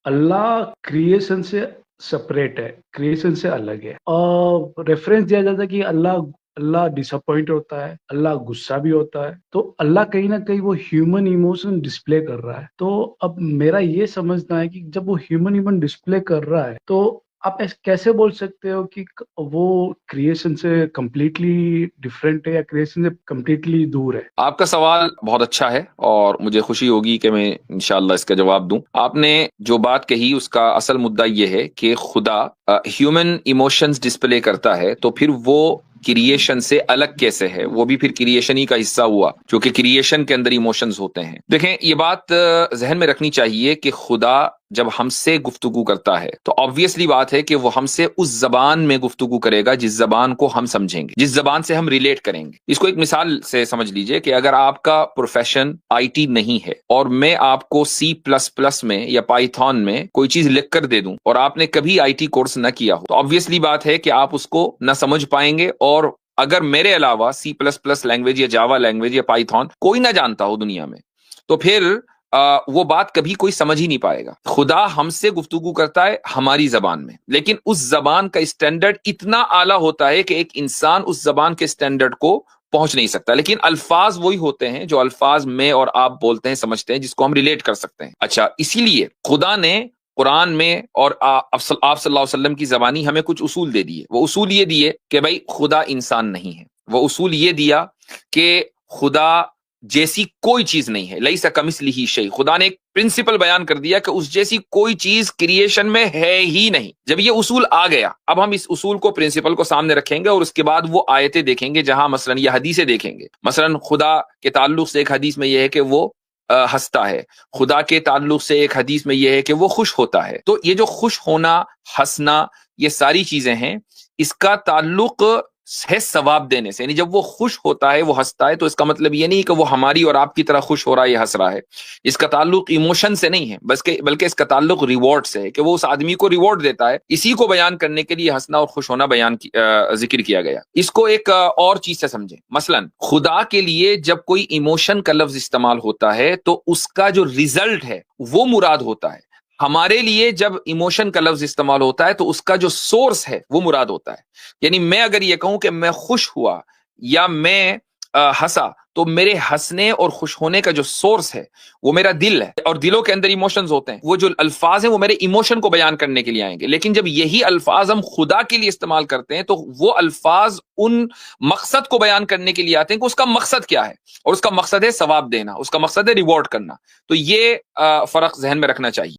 अल्लाह creation से separate है, creation से अलग है। और रेफरेंस दिया जाता है कि अल्लाह अल्लाह डिसअपॉइंट होता है, अल्लाह गुस्सा भी होता है। तो अल्लाह कहीं न कहीं वो ह्यूमन इमोशन डिस्प्ले कर रहा है। तो अब मेरा ये समझना है कि जब वो ह्यूमन इमोशन डिस्प्ले कर रहा है, तो आप कैसे बोल सकते हो कि वो क्रिएशन से कंप्लीटली डिफरेंट है या क्रिएशन से कंप्लीटली दूर है? आपका सवाल बहुत अच्छा है और मुझे खुशी होगी कि मैं इंशाल्लाह इसका जवाब दूं। आपने जो बात कही उसका असल मुद्दा ये है कि खुदा ह्यूमन इमोशंस डिस्प्ले करता है, तो फिर वो क्रिएशन से अलग कैसे है? वो भी फिर क्रिएशन ही का हिस्सा हुआ, जो कि क्रिएशन के अंदर इमोशंस होते हैं। देखें, ये बात जहन में रखनी चाहिए कि खुदा जब हमसे गुफ्तगू करता है तो ऑब्वियसली बात है कि वो हमसे उस जबान में गुफ्तगू करेगा जिस जबान को हम समझेंगे, जिस जबान से हम रिलेट करेंगे। इसको एक मिसाल से समझ लीजिए कि अगर आपका प्रोफेशन आईटी नहीं है और मैं आपको सी प्लस प्लस में या पाइथन में कोई चीज लिख कर दे दूं और आपने कभी आईटी कोर्स न किया हो, तो ऑब्वियसली बात है कि आप उसको न समझ पाएंगे। और अगर मेरे अलावा सी प्लस प्लस लैंग्वेज या जावा लैंग्वेज या पाइथन कोई ना जानता हो दुनिया में, तो फिर वो बात कभी कोई समझ ही नहीं पाएगा। खुदा हमसे गुफ्तगू करता है हमारी जबान में, लेकिन उस जबान का स्टैंडर्ड इतना आला होता है कि एक इंसान उस जबान के स्टैंडर्ड को पहुंच नहीं सकता। लेकिन अल्फाज वही होते हैं जो अल्फाज मैं और आप बोलते हैं, समझते हैं, जिसको हम रिलेट कर सकते हैं। अच्छा, इसीलिए खुदा ने कुरान में और आप सल्लल्लाहु अलैहि वसल्लम की जबानी हमें कुछ उसूल दे दिए। वो उसूल ये दिए कि भाई खुदा इंसान नहीं है। वो उसूल ये दिया कि खुदा जैसी कोई चीज नहीं है, लैसा कमिस्लिही शै। खुदा ने एक प्रिंसिपल बयान कर दिया कि उस जैसी कोई चीज क्रिएशन में है ही नहीं। जब ये उसूल आ गया, अब हम इस उसूल को, प्रिंसिपल को सामने रखेंगे और उसके बाद वो आयतें देखेंगे जहां मसलन ये हदीसें देखेंगे। मसलन खुदा के ताल्लुक से एक हदीस में यह है कि वो हंसता है। खुदा के ताल्लुक से एक हदीस में यह है कि वो खुश होता है। तो ये जो खुश होना, हंसना, ये सारी चीजें हैं, इसका ताल्लुक है सवाब देने से। यानी जब वो खुश होता है, वो हंसता है, तो इसका मतलब ये नहीं कि वो हमारी और आपकी तरह खुश हो रहा है या हंस रहा है। इसका ताल्लुक इमोशन से नहीं है, बल्कि इसका ताल्लुक रिवॉर्ड से है कि वो उस आदमी को रिवॉर्ड देता है। इसी को बयान करने के लिए हंसना और खुश होना जिक्र किया गया। इसको एक और चीज से समझें। मसलन खुदा के लिए जब कोई इमोशन का लफ्ज इस्तेमाल होता है तो उसका जो रिजल्ट है वो मुराद होता है। हमारे लिए जब इमोशन का लफ्ज इस्तेमाल होता है तो उसका जो सोर्स है वो मुराद होता है। यानी मैं अगर ये कहूं कि मैं खुश हुआ या मैं हंसा, तो मेरे हंसने और खुश होने का जो सोर्स है वो मेरा दिल है, और दिलों के अंदर इमोशंस होते हैं। वो जो अल्फाज हैं वो मेरे इमोशन को बयान करने के लिए आएंगे। लेकिन जब यही अल्फाज हम खुदा के लिए इस्तेमाल करते हैं तो वो अल्फाज उन मकसद को बयान करने के लिए आते हैं कि उसका मकसद क्या है, और उसका मकसद है सवाब देना, उसका मकसद है रिवॉर्ड करना। तो ये फर्क जहन में रखना चाहिए।